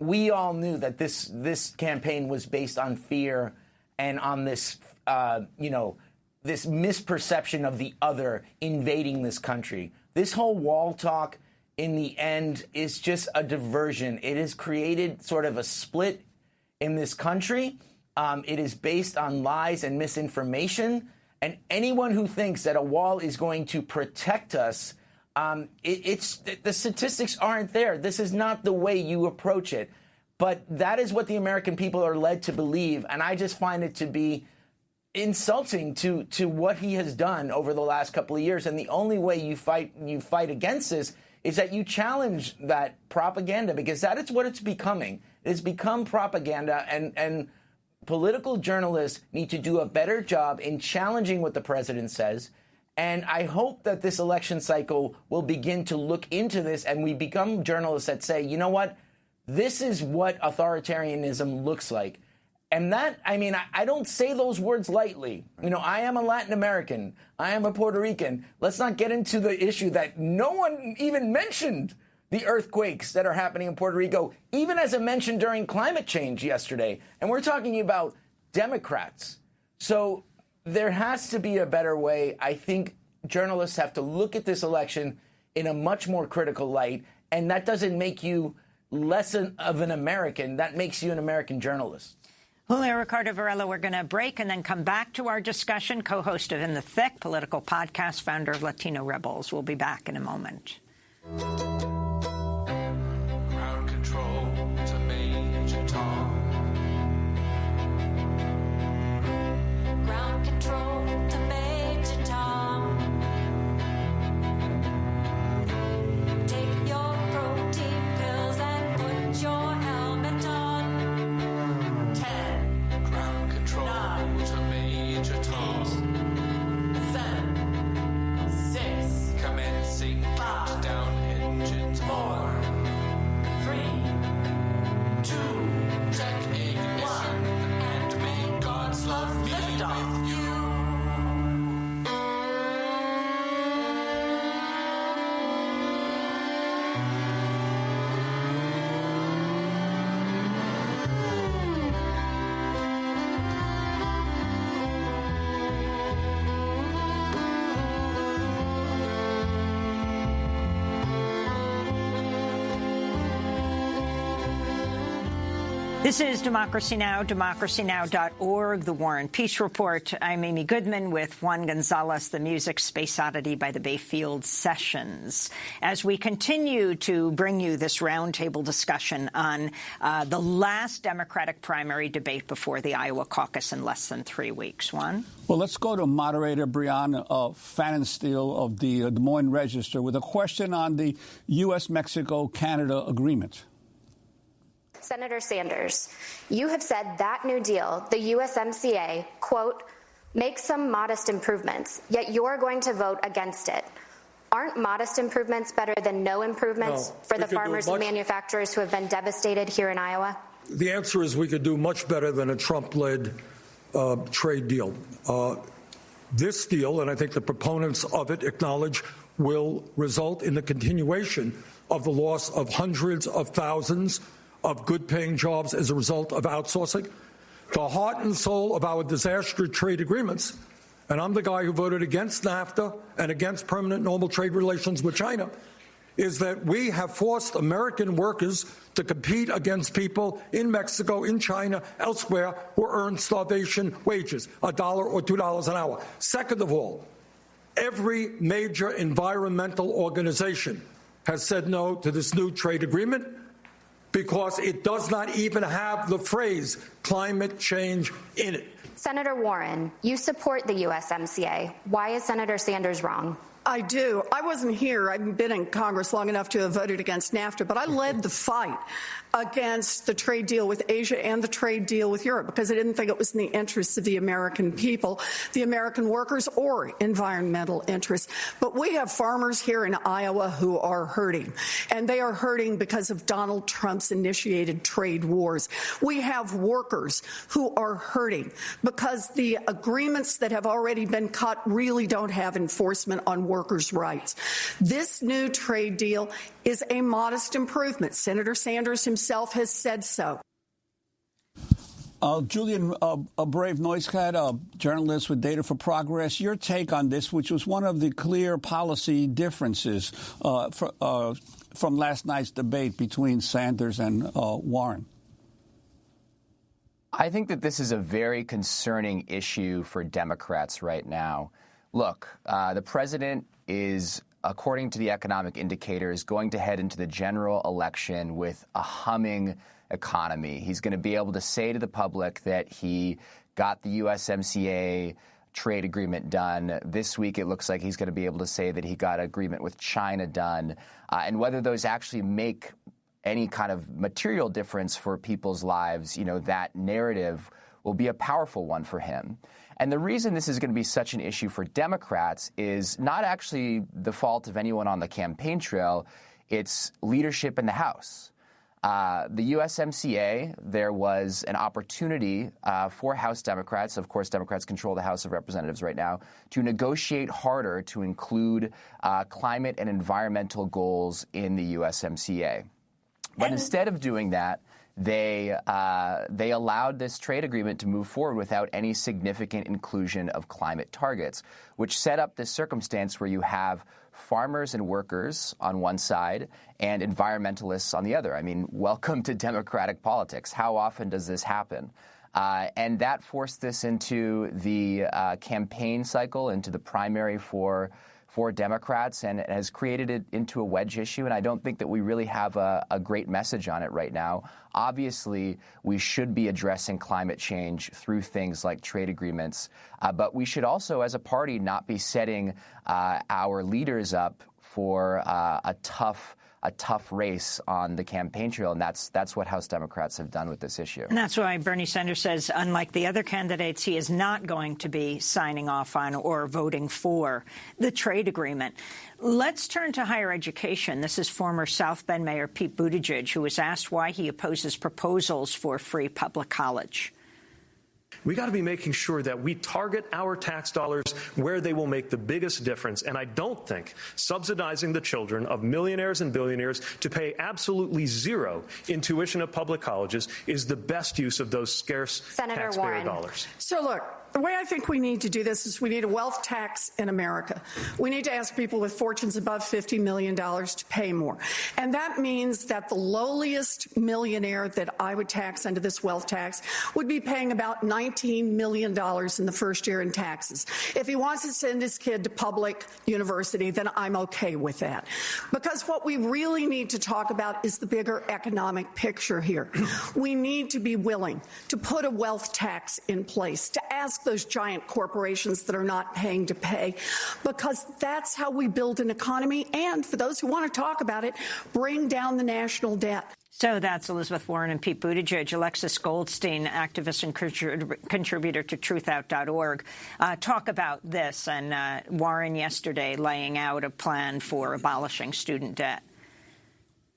we all knew that this campaign was based on fear and on this, this misperception of the other invading this country. This whole wall talk, in the end, is just a diversion. It has created sort of a split in this country. It is based on lies and misinformation. And anyone who thinks that a wall is going to protect us, the statistics aren't there. This is not the way you approach it. But that is what the American people are led to believe. And I just find it to be insulting to what he has done over the last couple of years. And the only way you fight against this is that you challenge that propaganda, because that is what it's becoming. It's become propaganda, and political journalists need to do a better job in challenging what the president says. And I hope that this election cycle will begin to look into this, and we become journalists that say, you know what, this is what authoritarianism looks like. And that, I don't say those words lightly. I am a Latin American. I am a Puerto Rican. Let's not get into the issue that no one even mentioned the earthquakes that are happening in Puerto Rico, even as a mention during climate change yesterday. And we're talking about Democrats. So there has to be a better way. I think journalists have to look at this election in a much more critical light. And that doesn't make you less of an American. That makes you an American journalist. Julio Ricardo Varela, we're going to break and then come back to our discussion. Co-host of In the Thick, political podcast, founder of Latino Rebels. We'll be back in a moment. Ground control to Major Tom. Ground control to Major Tom. Take your protein pills and put your helmet on. 10. Ground control 9, to Major Tom. 8, 7, 6. Commencing countdown, engines This is Democracy Now!, democracynow.org, the War and Peace Report. I'm Amy Goodman with Juan Gonzalez, the music Space Oddity by the Bayfield Sessions. As we continue to bring you this roundtable discussion on the last Democratic primary debate before the Iowa caucus in less than 3 weeks. Juan? Well, let's go to moderator Brianna Fannenstiel of the Des Moines Register with a question on the U.S.-Mexico-Canada agreement. Senator Sanders, you have said that New Deal, the USMCA, quote, makes some modest improvements, yet you're going to vote against it. Aren't modest improvements better than no improvements for the farmers and manufacturers who have been devastated here in Iowa? The answer is we could do much better than a Trump-led trade deal. This deal, and I think the proponents of it acknowledge, will result in the continuation of the loss of hundreds of thousands of good-paying jobs as a result of outsourcing. The heart and soul of our disastrous trade agreements, and I'm the guy who voted against NAFTA and against permanent normal trade relations with China, is that we have forced American workers to compete against people in Mexico, in China, elsewhere, who earn starvation wages, $1 or $2 an hour. Second of all, every major environmental organization has said no to this new trade agreement, because it does not even have the phrase climate change in it. Senator Warren, you support the USMCA. Why is Senator Sanders wrong? I do. I wasn't here. I haven't been in Congress long enough to have voted against NAFTA, but I led the fight against the trade deal with Asia and the trade deal with Europe because I didn't think it was in the interests of the American people, the American workers, or environmental interests. But we have farmers here in Iowa who are hurting, and they are hurting because of Donald Trump's initiated trade wars. We have workers who are hurting because the agreements that have already been cut really don't have enforcement on workers' rights. This new trade deal is a modest improvement. Senator Sanders himself has said so. Julian Brave Noiscat, a journalist with Data for Progress, your take on this, which was one of the clear policy differences from last night's debate between Sanders and Warren. I think that this is a very concerning issue for Democrats right now. Look, the president is, according to the economic indicators, going to head into the general election with a humming economy. He's going to be able to say to the public that he got the USMCA trade agreement done. This week, it looks like he's going to be able to say that he got an agreement with China done. And whether those actually make any kind of material difference for people's lives, you know, that narrative will be a powerful one for him. And the reason this is going to be such an issue for Democrats is not actually the fault of anyone on the campaign trail. It's leadership in the House. The USMCA, there was an opportunity for House Democrats, of course Democrats control the House of Representatives right now, to negotiate harder to include climate and environmental goals in the USMCA. But instead of doing that, they allowed this trade agreement to move forward without any significant inclusion of climate targets, which set up this circumstance where you have farmers and workers on one side and environmentalists on the other. I mean, welcome to democratic politics. How often does this happen? And that forced this into the campaign cycle, into the primary for Democrats, and it has created it into a wedge issue, and I don't think that we really have a great message on it right now. Obviously, we should be addressing climate change through things like trade agreements, but we should also, as a party, not be setting our leaders up for a tough race on the campaign trail, and that's what House Democrats have done with this issue. And that's why Bernie Sanders says, unlike the other candidates, he is not going to be signing off on or voting for the trade agreement. Let's turn to higher education. This is former South Bend Mayor Pete Buttigieg, who was asked why he opposes proposals for free public college. We got to be making sure that we target our tax dollars where they will make the biggest difference. And I don't think subsidizing the children of millionaires and billionaires to pay absolutely zero in tuition at public colleges is the best use of those scarce taxpayer dollars. So look, the way I think we need to do this is we need a wealth tax in America. We need to ask people with fortunes above $50 million to pay more. And that means that the lowliest millionaire that I would tax under this wealth tax would be paying about $19 million in the first year in taxes. If he wants to send his kid to public university, then I'm okay with that. Because what we really need to talk about is the bigger economic picture here. We need to be willing to put a wealth tax in place, to ask those giant corporations that are not paying to pay, because that's how we build an economy and, for those who want to talk about it, bring down the national debt. So that's Elizabeth Warren and Pete Buttigieg. Alexis Goldstein, activist and contributor to truthout.org, talk about this, and Warren yesterday laying out a plan for abolishing student debt.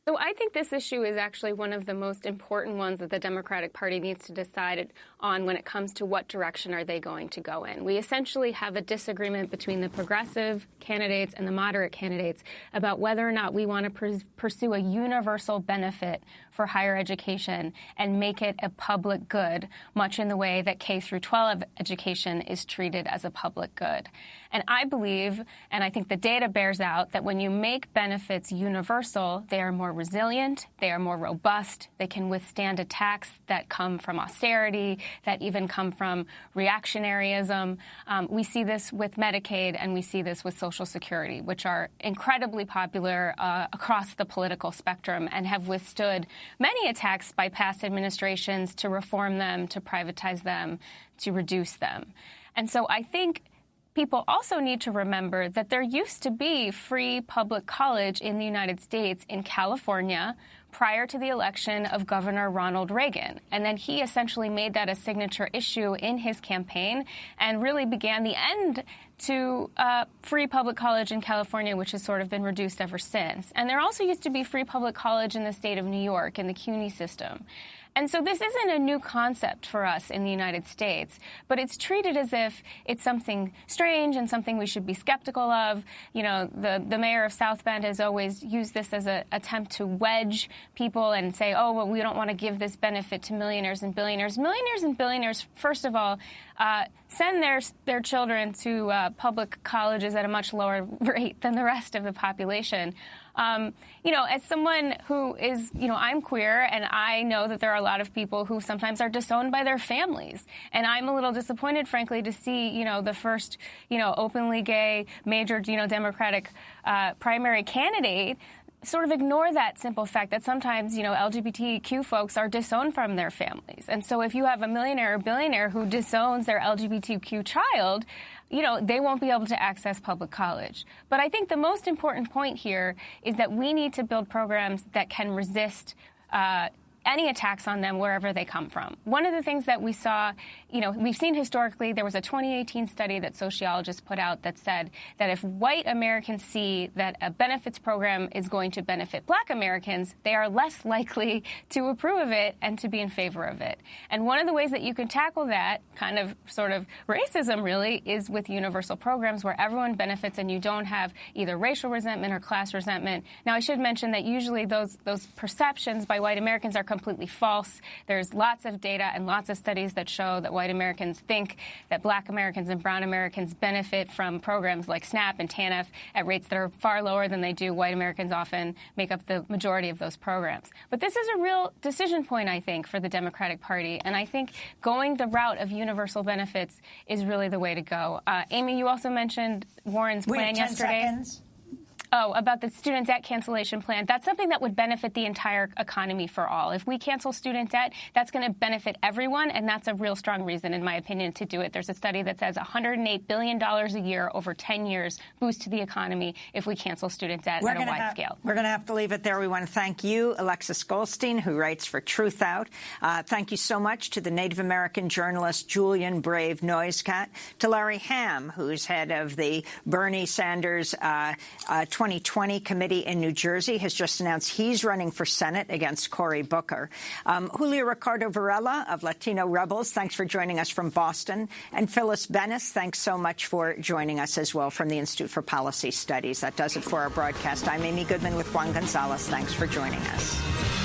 So I think this issue is actually one of the most important ones that the Democratic Party needs to decide on when it comes to what direction are they going to go in. We essentially have a disagreement between the progressive candidates and the moderate candidates about whether or not we want to pursue a universal benefit for higher education and make it a public good, much in the way that K through 12 education is treated as a public good. And I believe, and I think the data bears out, that when you make benefits universal, they are more resilient, they are more robust, they can withstand attacks that come from austerity, that even come from reactionaryism. We see this with Medicaid and we see this with Social Security, which are incredibly popular across the political spectrum and have withstood many attacks by past administrations to reform them, to privatize them, to reduce them. And so I think people also need to remember that there used to be free public college in the United States in California prior to the election of Governor Ronald Reagan. And then he essentially made that a signature issue in his campaign and really began the end to free public college in California, which has sort of been reduced ever since. And there also used to be free public college in the state of New York in the CUNY system. And so this isn't a new concept for us in the United States, but it's treated as if it's something strange and something we should be skeptical of. You know, the mayor of South Bend has always used this as an attempt to wedge people and say, oh, well, we don't want to give this benefit to millionaires and billionaires. Millionaires and billionaires, first of all, send their children to public colleges at a much lower rate than the rest of the population. You know, as someone who is, you know, I'm queer, and I know that there are a lot of people who sometimes are disowned by their families. And I'm a little disappointed, frankly, to see, you know, the first, you know, openly gay, major, you know, Democratic primary candidate sort of ignore that simple fact that sometimes, you know, LGBTQ folks are disowned from their families. And so if you have a millionaire or billionaire who disowns their LGBTQ child, you know, they won't be able to access public college. But I think the most important point here is that we need to build programs that can resist any attacks on them wherever they come from. One of the things that we saw, you know, we've seen historically, there was a 2018 study that sociologists put out that said that if white Americans see that a benefits program is going to benefit black Americans, they are less likely to approve of it and to be in favor of it. And one of the ways that you can tackle that kind of sort of racism really is with universal programs where everyone benefits and you don't have either racial resentment or class resentment. Now, I should mention that usually those perceptions by white Americans are completely false. There's lots of data and lots of studies that show that white Americans think that black Americans and brown Americans benefit from programs like SNAP and TANF at rates that are far lower than they do. White Americans often make up the majority of those programs. But this is a real decision point, I think, for the Democratic Party. And I think going the route of universal benefits is really the way to go. Amy, you also mentioned Warren's plan yesterday. 10 seconds. Oh, about the student debt cancellation plan. That's something that would benefit the entire economy for all. If we cancel student debt, that's going to benefit everyone, and that's a real strong reason, in my opinion, to do it. There's a study that says $108 billion a year over 10 years boost to the economy if we cancel student debt on a wide scale. We're going to have to leave it there. We want to thank you, Alexis Goldstein, who writes for Truth Out. Thank you so much to the Native American journalist Julian Brave Noisecat, to Larry Hamm, who's head of the Bernie Sanders 2020 committee in New Jersey, has just announced he's running for Senate against Cory Booker. Julio Ricardo Varela of Latino Rebels, thanks for joining us from Boston. And Phyllis Bennis, thanks so much for joining us as well from the Institute for Policy Studies. That does it for our broadcast. I'm Amy Goodman with Juan Gonzalez. Thanks for joining us.